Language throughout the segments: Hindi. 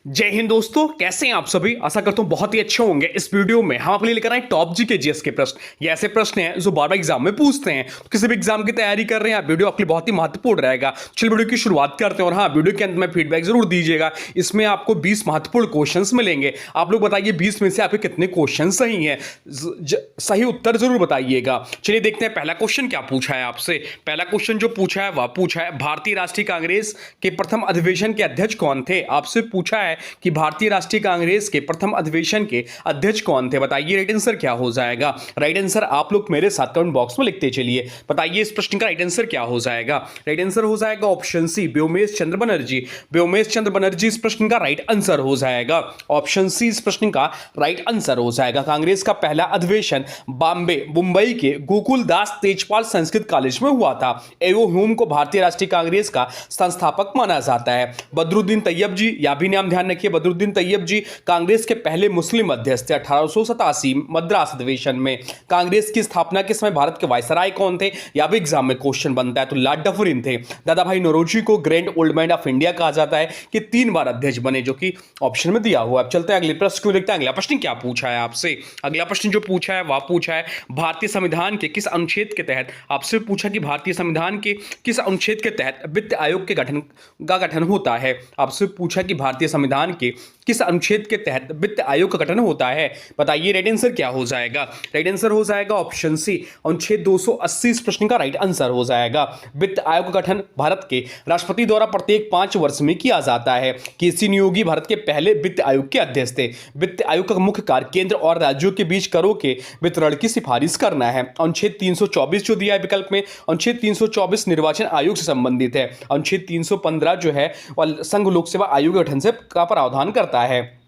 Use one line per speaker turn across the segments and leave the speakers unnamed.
जय हिंद दोस्तों, कैसे हैं आप सभी। आशा करता हूं बहुत ही अच्छे होंगे। इस वीडियो में हम आपके लिए लेकर आए टॉप जी के जीएस के प्रश्न। ये ऐसे प्रश्न हैं जो बार बार एग्जाम में पूछते हैं। तो किसी भी एग्जाम की तैयारी कर रहे हैं, वीडियो आपके लिए बहुत ही महत्वपूर्ण रहेगा। चलिए वीडियो की शुरुआत करते हैं। और हाँ, वीडियो के अंत में फीडबैक जरूर दीजिएगा। इसमें आपको 20 महत्वपूर्ण क्वेश्चन मिलेंगे। आप लोग बताइए 20 में से आपके कितने क्वेश्चन सही है। सही उत्तर जरूर बताइएगा। चलिए देखते हैं पहला क्वेश्चन क्या पूछा है आपसे। पहला क्वेश्चन जो पूछा है वह पूछा है भारतीय राष्ट्रीय कांग्रेस के प्रथम अधिवेशन के अध्यक्ष कौन थे। आपसे पूछा है कि भारतीय राष्ट्रीय कांग्रेस के प्रथम अधिवेशन के अध्यक्ष कौन थे। बताइए राइट आंसर क्या हो जाएगा। राइट आंसर आप लोग मेरे साथ कमेंट बॉक्स में लिखते चलिए। बताइए इस प्रश्न का राइट आंसर क्या हो जाएगा। राइट आंसर हो जाएगा ऑप्शन सी, व्योमेश चंद्र बनर्जी। व्योमेश चंद्र बनर्जी इस प्रश्न का राइट आंसर हो जाएगा। ऑप्शन सी इस प्रश्न का राइट आंसर हो जाएगा। कांग्रेस का पहला अधिवेशन मुंबई के गोकुलदास तेजपाल संस्कृत कॉलेज में हुआ था। एवो ह्यूम को भारतीय राष्ट्रीय कांग्रेस का संस्थापक माना जाता है। बदरुद्दीन तैयब जी, यह भी नाम ध्यान रखिए, बदरुद्दीन तैयब जी कांग्रेस के पहले मुस्लिम अध्यक्ष थे। 1887 मद्रास अधिवेशन में। कांग्रेस की स्थापना के समय भारत के वायसराय कौन थे, यह भी एग्जाम में क्वेश्चन बनता है। तो लॉर्ड डफरिन थे। दादा भाई नौरोजी को grand old man of India कहा जाता है कि 3 बार अध्यक्ष बने, जो कि ऑप्शन में दिया हुआ है। अब चलते हैं अगले प्रश्न को देखते हैं। अगला प्रश्न क्या पूछा है आपसे। अगला प्रश्न जो पूछा है वह पूछा है भारतीय संविधान के किस अनुच्छेद के तहत। आपसे पूछा कि भारतीय संविधान के किस अनुच्छेद के तहत वित्त आयोग के गठन होता है। आपसे पूछा कि भारतीय संविधान के किस अनुच्छेद के तहत वित्त आयोग का गठन होता है। बताइए राइट आंसर क्या हो जाएगा। राइट आंसर हो जाएगा ऑप्शन सी, अनुच्छेद 280 इस प्रश्न का राइट आंसर हो जाएगा। वित्त आयोग का गठन भारत के राष्ट्रपति द्वारा प्रत्येक 5 वर्ष में किया जाता है। केसी नियोगी भारत के पहले वित्त आयोग के अध्यक्ष थे। वित्त आयोग का मुख्य कार्य केंद्र और राज्यों के बीच करों के वितरण की सिफारिश करना है। अनुच्छेद 324 जो दिया है विकल्प में, अनुच्छेद 324 निर्वाचन आयोग से संबंधित है। अनुच्छेद 315 जो है वह संघ लोक सेवा आयोग के गठन से का प्रावधान करता है।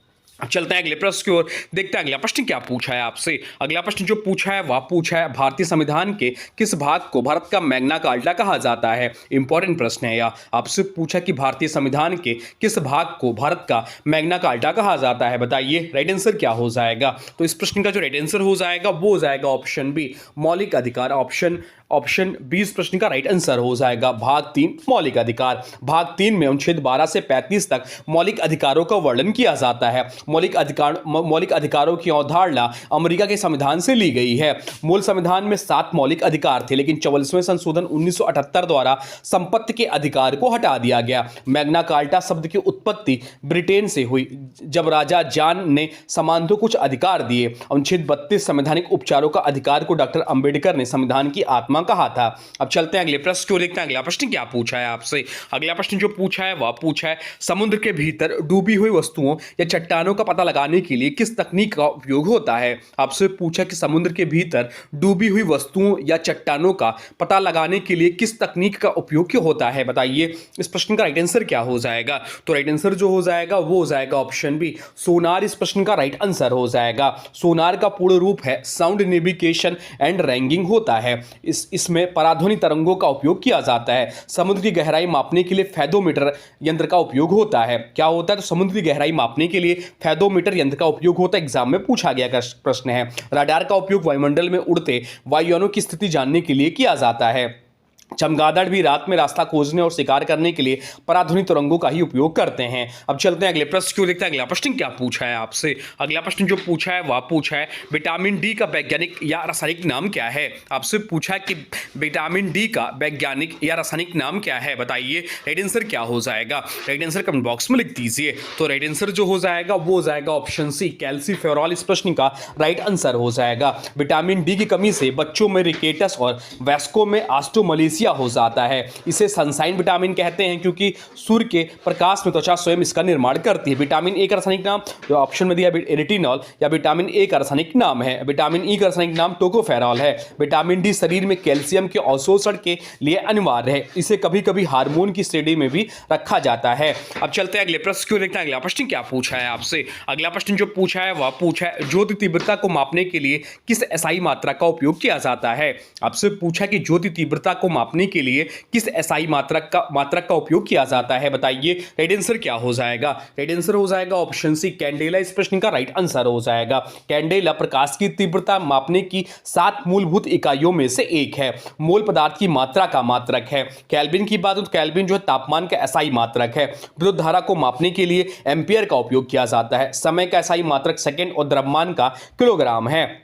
चलते हैं अगले प्रश्न की ओर, देखते हैं अगला प्रश्न क्या पूछा है आपसे। अगला प्रश्न जो पूछा है वह पूछा है भारतीय संविधान के किस भाग को भारत का मैग्ना कार्टा कहा जाता है। इंपॉर्टेंट प्रश्न है यह। आपसे पूछा कि भारतीय संविधान के किस भाग को भारत का मैग्ना कार्टा कहा जाता है। बताइए राइट आंसर क्या हो जाएगा। तो इस प्रश्न का जो राइट आंसर हो जाएगा वो हो जाएगा ऑप्शन बी, मौलिक अधिकार। ऑप्शन 20 प्रश्न का राइट आंसर हो जाएगा। भाग 3 मौलिक अधिकार। भाग 3 में अनुच्छेद 12 से 35 तक मौलिक अधिकारों का वर्णन किया जाता है। मौलिक अधिकारों की अवधारणा अमेरिका के संविधान से ली गई है। मूल संविधान में 7 मौलिक अधिकार थे, लेकिन 44वें संशोधन 1978 द्वारा संपत्ति के अधिकार को हटा दिया गया। मैग्ना कार्टा शब्द की उत्पत्ति ब्रिटेन से हुई, जब राजा जॉन ने समानता कुछ अधिकार दिए। अनुच्छेद 32 संवैधानिक उपचारों का अधिकार को डॉक्टर अंबेडकर ने संविधान की आत्मा कहा था। अब चलते हैं अगले प्रश्न को देखते हैं। अगला प्रश्न क्या पूछा है आपसे। अगला प्रश्न जो पूछा है वह पूछा है समुद्र के भीतर डूबी हुई वस्तुओं या चट्टानों का पता लगाने के लिए किस तकनीक का उपयोग होता है। आपसे पूछा कि समुद्र के भीतर डूबी हुई वस्तुओं या चट्टानों का पता लगाने के लिए किस तकनीक का उपयोग क्यों होता है। बताइए इस प्रश्न का राइट आंसर क्या हो जाएगा। तो राइट आंसर जो हो जाएगा वो हो जाएगा ऑप्शन बी, सोनार इस प्रश्न का राइट आंसर हो जाएगा। सोनार का पूर्ण रूप है साउंड नेविगेशन एंड रैंगिंग होता है। इसमें पराध्वनि तरंगों का उपयोग किया जाता है। समुद्र की गहराई मापने के लिए फैदोमीटर यंत्र का उपयोग होता है। क्या होता है, तो समुद्र की गहराई मापने के लिए फैदोमीटर यंत्र का उपयोग होता है। एग्जाम में पूछा गया प्रश्न है। रडार का उपयोग वायुमंडल में उड़ते वायुयानों की स्थिति जानने के लिए किया जाता है। चमगादड़ भी रात में रास्ता खोजने और शिकार करने के लिए पराध्वनि तरंगों का ही उपयोग करते हैं। अब चलते हैं अगले प्रश्न को देखते हैं। अगला प्रश्न क्या पूछा है आपसे। अगला प्रश्न जो पूछा है वह पूछा है विटामिन डी का वैज्ञानिक या रासायनिक नाम क्या है। आपसे पूछा कि विटामिन डी का वैज्ञानिक या रासायनिक नाम क्या है। बताइए राइट आंसर क्या हो जाएगा। राइट आंसर कमेंट बॉक्स में लिख दीजिए। तो राइट आंसर जो हो जाएगा वो हो जाएगा ऑप्शन सी, कैल्सीफेरॉल इस प्रश्न का राइट आंसर हो जाएगा। विटामिन डी की कमी से बच्चों में रिकेटस और वयस्कों में ऑस्टियोमलेसिया हो जाता है। इसे सनशाइन विटामिन कहते हैं क्योंकि सूर्य के प्रकाश में त्वचा स्वयं इसका निर्माण करती है। विटामिन ए का रासायनिक नाम जो ऑप्शन में दिया रेटिनॉल या विटामिन ए का रासायनिक नाम है। विटामिन ई का रासायनिक नाम टोकोफेरॉल है। विटामिन डी शरीर में कैल्शियम के अवशोषण के लिए अनिवार्य है। इसे कभी कभी हार्मोन की श्रेणी में भी रखा जाता है। अब चलते हैं अगले प्रश्न को देखते हैं। अगला प्रश्न क्या पूछा है आपसे। अगला प्रश्न जो पूछा है वह पूछा है ज्योति तीव्रता को मापने के लिए किस एसआई मात्रा का उपयोग किया जाता है। आपसे पूछा कि ज्योति तीव्रता को मापने मापने के लिए किस एसआई मात्रक का उपयोग किया जाता है? बताइए राइट आंसर क्या हो जाएगा? राइट आंसर हो जाएगा ऑप्शन सी कैंडेला। इस प्रश्न का राइट आंसर हो जाएगा कैंडेला। प्रकाश की तीव्रता मापने की 7 मूलभूत इकाइयों में से एक है। मोल पदार्थ की मात्रा का मात्रक है। केल्विन की बात हो तो केल्विन जो है तापमान का एसआई मात्रक है। विद्युत धारा को मापने के लिए एम्पियर का उपयोग किया जाता है। समय का एसआई मात्रक सेकंड और द्रव्यमान का किलोग्राम है।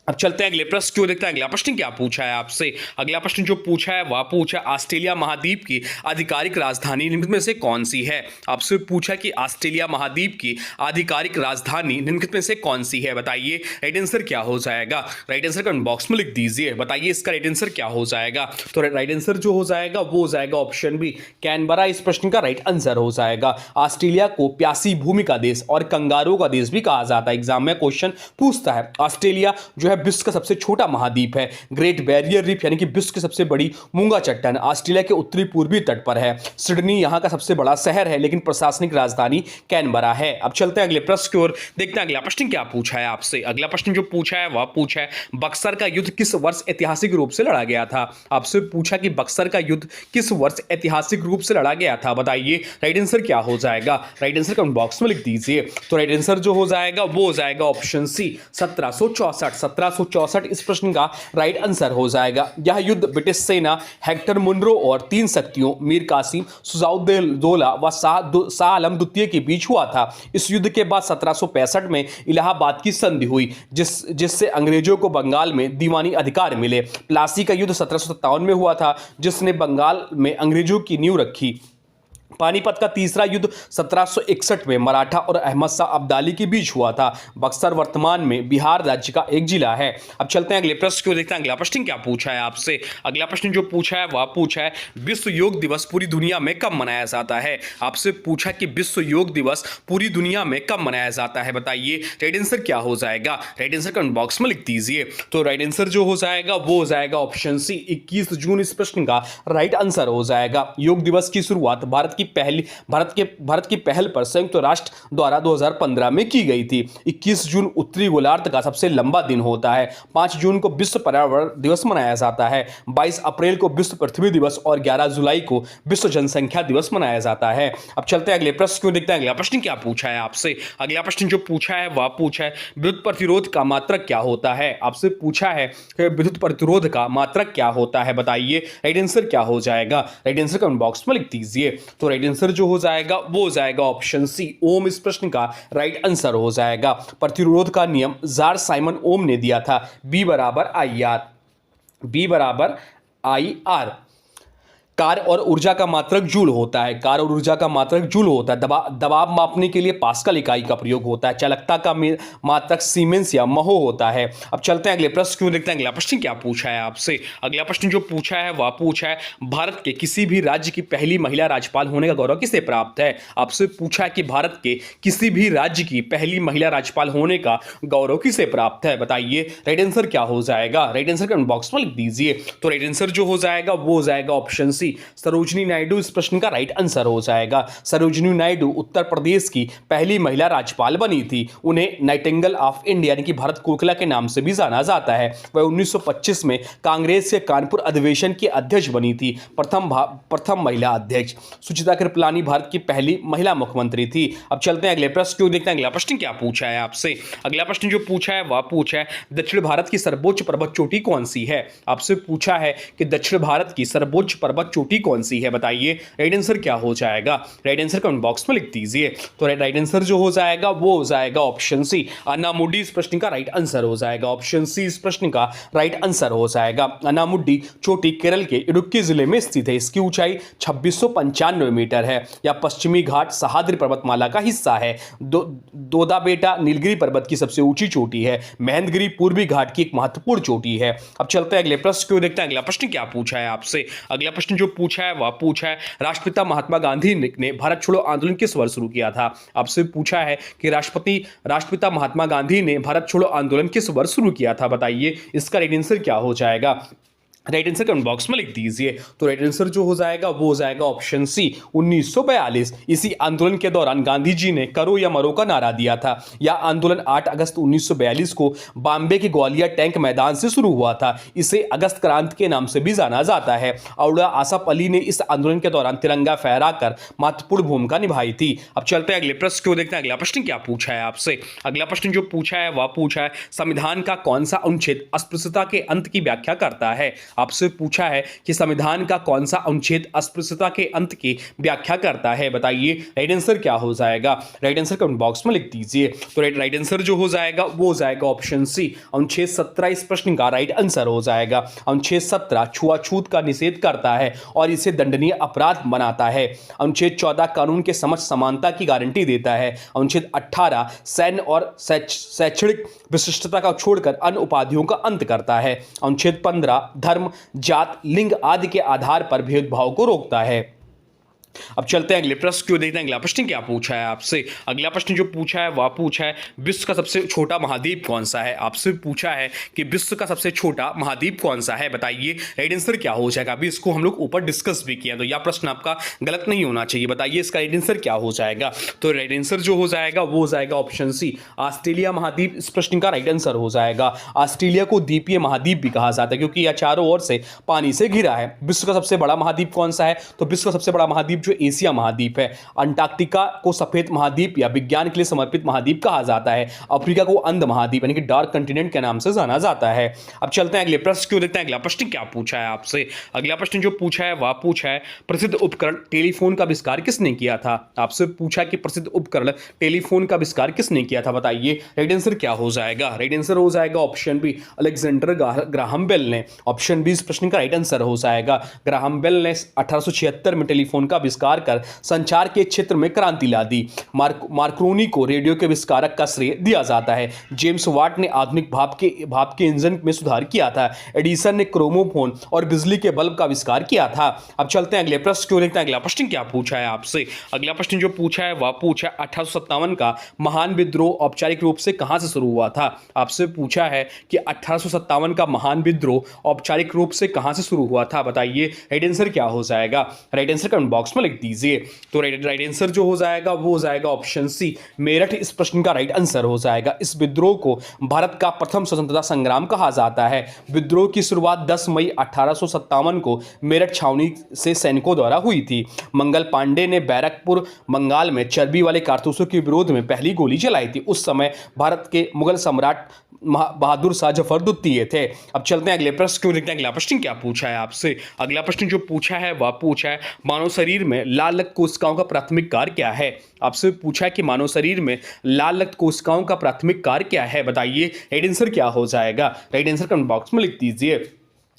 अब चलते हैं अगले प्रश्न की ओर, देखते हैं अगला प्रश्न क्या पूछा है आपसे। अगला प्रश्न जो पूछा है वह पूछा ऑस्ट्रेलिया महाद्वीप की आधिकारिक राजधानी निम्नलिखित में से कौन सी है? आपसे पूछा कि ऑस्ट्रेलिया महाद्वीप की आधिकारिक राजधानी निम्नलिखित में से कौन सी है? बताइए राइट आंसर क्या हो जाएगा? राइट आंसर कमेंट बॉक्स में लिख दीजिए। बताइए इसका राइट आंसर क्या हो जाएगा? तो राइट आंसर जो हो जाएगा वो हो जाएगा ऑप्शन बी कैनबरा। इस प्रश्न का राइट आंसर हो जाएगा। ऑस्ट्रेलिया को प्यासी भूमि का देश और कंगारू का देश भी कहा जाता है। एग्जाम में क्वेश्चन पूछता है। ऑस्ट्रेलिया जो है विश्व का सबसे छोटा महाद्वीप है। ग्रेट बैरियर रीफ यानी कि विश्व की सबसे बड़ी मूंगा चट्टान ऑस्ट्रेलिया के उत्तरी पूर्वी तट पर है। सिडनी यहां का सबसे बड़ा शहर है, लेकिन प्रशासनिक राजधानी कैनबरा है। अब चलते हैं अगले प्रश्न की ओर, देखते हैं अगला प्रश्न क्या पूछा है आपसे। अगला प्रश्न जो पूछा है वह पूछा है बक्सर का युद्ध किस वर्ष ऐतिहासिक रूप से लड़ा गया था? आपसे पूछा कि बक्सर का युद्ध किस वर्ष ऐतिहासिक रूप से लड़ा गया था? बताइए राइट आंसर क्या हो जाएगा? राइट आंसर कमेंट बॉक्स में लिख दीजिए। तो राइट आंसर जो हो जाएगा वो हो जाएगा ऑप्शन सी 1764। इस प्रश्न का राइट आंसर हो जाएगा। यह युद्ध ब्रिटिश सेना हेक्टर मुनरो और 3 शक्तियों मीर कासिम, सुजाउद्दौला व शाह आलम द्वितीय के बीच हुआ था। इस युद्ध के बाद 1765 में इलाहाबाद की संधि हुई, जिससे अंग्रेजों को बंगाल में दीवानी अधिकार मिले। प्लासी का युद्ध 1757 में हुआ था, जिसने बंगाल में अंग्रेजों की नींव रखी। पानीपत का तीसरा युद्ध 1761 में मराठा और अहमद शाह अब्दाली के बीच हुआ था। बक्सर वर्तमान में बिहार राज्य का एक जिला है। अब चलते हैं अगले प्रश्न को, देखते हैं अगला प्रश्न क्या पूछा है आपसे। अगला प्रश्न जो पूछा है वह पूछा है विश्व योग दिवस पूरी दुनिया में कब मनाया जाता है? आपसे पूछा कि विश्व योग दिवस पूरी दुनिया में कब मनाया जाता है? बताइए राइट आंसर क्या हो जाएगा? राइट आंसर कमेंट बॉक्स में लिख दीजिए। तो राइट आंसर जो हो जाएगा वो हो जाएगा ऑप्शन सी 21 जून। इस प्रश्न का राइट आंसर हो जाएगा। योग दिवस की शुरुआत भारत की पहल पर संयुक्त राष्ट्र द्वारा 2015 में की गई थी। 21 जून उत्तरी गोलार्ध का सबसे लंबा दिन होता है। 5 जून को विश्व पर्यावरण दिवस मनाया जाता है। 22 अप्रैल को विश्व पृथ्वी दिवस और 11 जुलाई को विश्व जनसंख्या दिवस मनाया जाता है। अब चलते हैं अगले प्रश्न को, देखते हैं अगला प्रश्न क्या पूछा है आपसे। अगला प्रश्न जो पूछा है वह पूछा है विद्युत प्रतिरोध का मात्रक क्या होता है? आपसे पूछा है कि विद्युत प्रतिरोध का मात्रक क्या होता है? बताइए राइट आंसर क्या हो जाएगा? राइट आंसर कमेंट बॉक्स में लिख दीजिए। तो राइट आंसर जो हो जाएगा वो हो जाएगा ऑप्शन सी ओम। इस प्रश्न का राइट आंसर हो जाएगा। प्रतिरोध का नियम जार साइमन ओम ने दिया था। बी बराबर आई आर। कार्य और ऊर्जा का मात्रक जूल होता है। कार्य और ऊर्जा का मात्रक जूल होता है। दबाव मापने के लिए पास्कल इकाई का प्रयोग होता है। चालकता का मात्रक सीमेंस या महो होता है। अब चलते हैं अगले प्रश्न को, देखते हैं अगला प्रश्न क्या पूछा है आपसे। अगला प्रश्न जो पूछा है वह पूछा है भारत के किसी भी राज्य की पहली महिला राज्यपाल होने का गौरव किसे प्राप्त है? आपसे पूछा है कि भारत के किसी भी राज्य की पहली महिला राज्यपाल होने का गौरव किसे प्राप्त है? बताइए राइट आंसर क्या हो जाएगा? राइट आंसर कमेंट बॉक्स में लिख दीजिए। तो राइट आंसर जो हो जाएगा वो हो जाएगा ऑप्शन सी सरोजिनी नायडू। इस प्रश्न का राइट आंसर हो जाएगा। सरोजिनी नायडू उत्तर प्रदेश की पहली महिला राज्यपाल बनी थी। उन्हें नाइटिंगेल ऑफ इंडिया यानी कि भारत कोकिला के नाम से भी जाना जाता है। वह 1925 में कांग्रेस के कानपुर अधिवेशन की अध्यक्ष बनी थी। प्रथम महिला अध्यक्ष। सुचिता कृपलानी भारत की पहली महिला मुख्यमंत्री थी। अब चलते हैं अगले प्रश्न को, देखते हैं अगला प्रश्न क्या पूछा है आपसे। अगला प्रश्न जो पूछा है वह पूछा है दक्षिण भारत की सर्वोच्च पर्वत चोटी कौन सी है? आपसे पूछा है कि दक्षिण भारत की सर्वोच्च पर्वत चोटी कौन सी है? बताइए राइट आंसर क्या हो जाएगा? राइट आंसर कमेंट बॉक्स में लिख दीजिए। तो राइट आंसर जो हो जाएगा वो हो जाएगा ऑप्शन सी अनामुडी। इस प्रश्न का राइट आंसर हो जाएगा ऑप्शन सी। इस प्रश्न का राइट आंसर हो जाएगा। अनामुडी चोटी केरल के इडुक्की जिले में स्थित है। इसकी ऊंचाई 2695 मीटर है। यह पश्चिमी घाट सह्याद्री पर्वतमाला का हिस्सा है। दोदाबेटा नीलगिरी पर्वत की सबसे ऊंची चोटी है। महेंद्रगिरी पूर्वी घाट की एक महत्वपूर्ण चोटी है। अब चलते हैं अगले प्रश्न को, देखते हैं अगला प्रश्न क्या पूछा है आपसे। अगला प्रश्न जो पूछा है वह पूछा है राष्ट्रपिता महात्मा गांधी ने भारत छोड़ो आंदोलन किस वर्ष शुरू किया था? आपसे पूछा है कि राष्ट्रपिता महात्मा गांधी ने भारत छोड़ो आंदोलन किस वर्ष शुरू किया था? बताइए इसका राइट आंसर क्या हो जाएगा? राइट आंसर कमेंट बॉक्स में लिख दीजिए। तो राइट आंसर जो हो जाएगा वो हो जाएगा ऑप्शन सी 1942। इसी आंदोलन के दौरान गांधी जी ने करो या मरो का नारा दिया था। यह आंदोलन 8 अगस्त 1942 को बॉम्बे के ग्वालियर टैंक मैदान से शुरू हुआ था। इसे अगस्त क्रांति के नाम से भी जाना जाता है। औड़ा आसफ अली ने इस आंदोलन के दौरान तिरंगा फहराकर महत्वपूर्ण भूमिका निभाई थी। अब चलते हैं अगले प्रश्न को देखते हैं। अगला प्रश्न क्या पूछा है आपसे। अगला प्रश्न जो पूछा है वह पूछा है संविधान का कौन सा अनुच्छेद अस्पृश्यता के अंत की व्याख्या करता है। आपसे पूछा है कि संविधान का कौन सा अनुच्छेद अस्पृश्यता के अंत की व्याख्या करता है। बताइए राइट आंसर क्या हो जाएगा। राइट आंसर कमेंट बॉक्स में लिख दीजिए। तो राइट आंसर जो हो जाएगा वो हो जाएगा ऑप्शन सी अनुच्छेद 17 इस प्रश्न का राइट आंसर हो जाएगा। अनुच्छेद 17 छुआछूत का निषेध करता है और इसे दंडनीय अपराध बनाता है। अनुच्छेद 14 कानून के समक्ष समानता की गारंटी देता है। अनुच्छेद 18 सैन्य और शैक्षणिक विशिष्टता का छोड़कर अन्य उपाधियों का अंत करता है। अनुच्छेद 15 धर्म जात लिंग आदि के आधार पर भेदभाव को रोकता है। अब चलते हैं अगले प्रश्न क्यों देखते हैं। अगला प्रश्न क्या पूछा है आपसे। अगला प्रश्न जो पूछा है वह पूछा है विश्व का सबसे छोटा महाद्वीप कौन सा है। आपसे पूछा है कि विश्व का सबसे छोटा महाद्वीप कौन सा है। बताइए राइट आंसर क्या हो जाएगा। अभी इसको हम लोग ऊपर डिस्कस भी किया तो यह प्रश्न आपका गलत नहीं होना चाहिए। बताइए इसका राइट आंसर क्या हो जाएगा। तो राइट आंसर जो हो जाएगा वो हो जाएगा ऑप्शन सी ऑस्ट्रेलिया महाद्वीप इस प्रश्न का राइट आंसर हो जाएगा। ऑस्ट्रेलिया को द्वीपीय महाद्वीप भी कहा जाता है क्योंकि यह चारों ओर से पानी से घिरा है। विश्व का सबसे बड़ा महाद्वीप कौन सा है। तो विश्व का सबसे बड़ा महाद्वीप जो एशिया महाद्वीप है। अंटार्कटिका को सफेद महाद्वीप या विज्ञान के लिए समर्पित महाद्वीप कहा जाता है। अफ्रीका को अंध महाद्वीप यानी कि डार्क कंटिनेंट के नाम से जाना जाता है। अब चलते हैं अगले प्रश्न क्यों देखते हैं। अगला प्रश्न क्या पूछा है आपसे। अगला प्रश्न जो पूछा है वह पूछा है प्रसिद्ध उपकरण टेलीफोन का आविष्कार किसने किया था। आपसे पूछा कि प्रसिद्ध उपकरण टेलीफोन का आविष्कार किसने किया था। बताइए राइट आंसर क्या हो जाएगा। राइट आंसर हो जाएगा option B Alexander Graham Bell ने। ऑप्शन बी इस प्रश्न का राइट आंसर हो जाएगा। ग्राहम बेल ने 1876 में टेलीफोन का आविष्कार कर संचार के क्षेत्र में क्रांति ला दी। मार्कोनी को रेडियो के आविष्कारक का श्रेय दिया जाता है। जेम्स वाट ने आधुनिक भाप के इंजन में सुधार किया था। एडिसन ने क्रोमोफोन और बिजली के बल्ब का आविष्कार किया था। अब चलते हैं अगले प्रश्न क्यों देखते हैं। अगला प्रश्न क्या पूछा है आपसे। अगला प्रश्न जो पूछा है वह पूछा 1857 का महान विद्रोह औपचारिक रूप से कहां से शुरू हुआ था। आपसे पूछा है कि 1857 का महान विद्रोह औपचारिक रूप से कहां से शुरू हुआ था। बताइए राइट आंसर क्या हो जाएगा। राइट आंसर कमेंट बॉक्स में लिख दीजिए। तो राइट आंसर जो हो जाएगा वो हो जाएगा ऑप्शन सी मेरठ इस प्रश्न का राइट आंसर हो जाएगा। इस विद्रोह को भारत का प्रथम स्वतंत्रता संग्राम कहा जाता है। विद्रोह की शुरुआत 10 मई 1857 को मेरठ छावनी से सैनिकों द्वारा हुई थी। मंगल पांडे ने बैरकपुर बंगाल में चर्बी वाले कारतूसों के विरोध में पहली गोली चलाई थी। उस समय भारत के मुगल सम्राट बहादुर शाह जफर द्वितीय थे। अब चलते हैं अगले प्रश्न क्यों देखते हैं। अगला प्रश्न क्या पूछा है आपसे। अगला प्रश्न जो पूछा है वह पूछा है मानव शरीर में लाल रक्त कोशिकाओं का प्राथमिक कार्य क्या है। आपसे पूछा है कि मानव शरीर में लाल रक्त कोशिकाओं का प्राथमिक कार्य क्या है। बताइए राइट आंसर क्या हो जाएगा। राइट आंसर कमेंट बॉक्स में लिख दीजिए।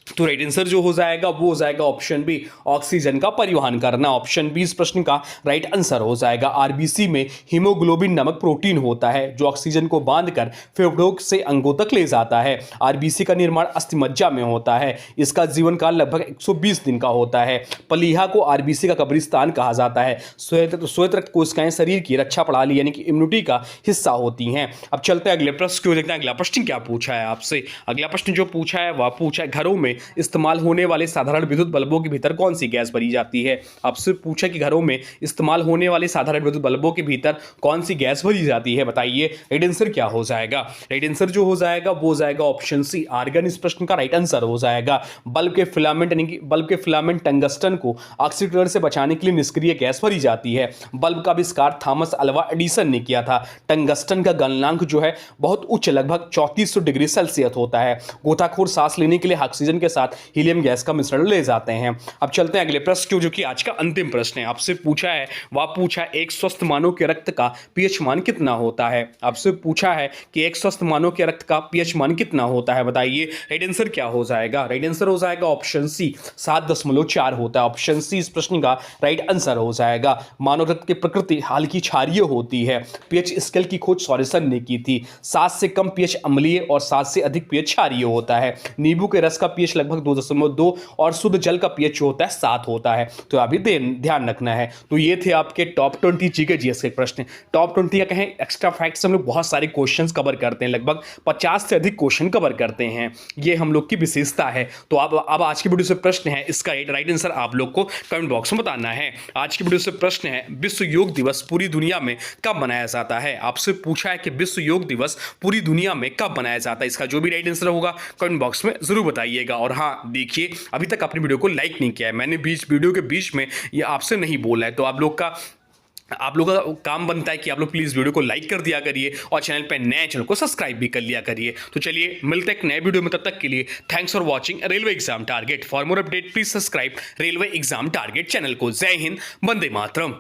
तो राइट आंसर जो हो जाएगा वो हो जाएगा ऑप्शन बी ऑक्सीजन का परिवहन करना। ऑप्शन बी इस प्रश्न का राइट आंसर हो जाएगा। आरबीसी में हीमोग्लोबिन नामक प्रोटीन होता है जो ऑक्सीजन को बांधकर फेफड़ों से अंगों तक ले जाता है। आरबीसी का निर्माण अस्थिमज्जा में होता है। इसका जीवन काल लगभग 120 दिन का होता है। पलीहा को आरबीसी का कब्रिस्तान कहा जाता है। श्वेत रक्त कोशिकाएं शरीर की रक्षा प्रणाली यानी कि इम्यूनिटी का हिस्सा होती हैं। अब चलते हैं अगले प्रश्न क्यों देखते हैं। अगला प्रश्न क्या पूछा है आपसे। अगला प्रश्न जो पूछा है वह पूछा है घरों में इस्तेमाल होने वाले साधारण विद्युत बल्बों के भीतर कौन सी गैस भरी जाती है। आपसे पूछा कि घरों में इस्तेमाल होने वाले साधारण विद्युत बल्बों के भीतर कौन सी गैस भरी जाती है। बताइए राइट आंसर क्या हो जाएगा। राइट आंसर जो हो जाएगा वो हो जाएगा ऑप्शन सी आर्गन इस प्रश्न का राइट आंसर हो जाएगा। बल्ब के फिलामेंट यानी कि बल्ब के फिलामेंट टंगस्टन को ऑक्सीकरण से बचाने के लिए निष्क्रिय गैस भरी जाती है। बल्ब का आविष्कार थॉमस अल्वा एडिसन ने किया था। टंगस्टन का गलनांक जो है बहुत उच्च लगभग 3400 डिग्री सेल्सियस होता है। गोताखोर सांस लेने के लिए ऑक्सीजन के साथ हीलियम गैस का मिश्रण ले जाते हैं। अब चलते हैं अगले प्रश्न क्यों जो कि आज का अंतिम प्रश्न है। आपसे पूछा है वह पूछा एक स्वस्थ मानव के रक्त का पीएच मान कितना होता है। आपसे पूछा है कि एक स्वस्थ मानव के रक्त का पीएच मान कितना होता है। बताइए राइट आंसर क्या हो जाएगा। राइट आंसर हो जाएगा ऑप्शन सी 7.4 होता है। ऑप्शन सी इस प्रश्न का राइट आंसर हो जाएगा। मानव रक्त की प्रकृति हल्की क्षारीय होती है। पीएच स्केल की खोज सॉरेसन ने की थी। 7 से कम पीएच अम्लीय और 7 से अधिक पीएच क्षारीय होता है। नींबू के रस का पीएच लगभग 2.2 और शुद्ध जल का पीएच होता है 7 होता है। तो अभी ध्यान रखना है। तो ये थे आपके टॉप 20 जीके जीएस के प्रश्न। टॉप 20 या कहें एक्स्ट्रा फैक्ट्स हम लोग बहुत सारे क्वेश्चंस कवर करते हैं, लगभग 50 से अधिक क्वेश्चन कवर करते हैं, ये हम लोग की विशेषता है। तो अब आज की वीडियो से प्रश्न है, इसका राइट आंसर आप लोग को कमेंट बॉक्स में बताना है। आज की वीडियो से प्रश्न है, विश्व योग दिवस पूरी दुनिया में कब मनाया जाता है? आपसे पूछा है कि विश्व योग दिवस पूरी दुनिया में कब मनाया जाता है। इसका जो भी राइट आंसर होगा कमेंट बॉक्स में जरूर बताइएगा। और हाँ, देखिए अभी तक अपनी वीडियो को लाइक नहीं किया है, मैंने वीडियो के बीच में ये आपसे नहीं बोला है, तो आप लोग का काम बनता है कि आप लोग प्लीज वीडियो को लाइक कर दिया करिए और चैनल पे नए चैनल को सब्सक्राइब भी कर लिया करिए। तो चलिए मिलते हैं एक नए वीडियो में, तब तक के लिए thanks for watching railway exam target. For more update please subscribe railway exam target channel को। जय हिंद, वंदे मातरम।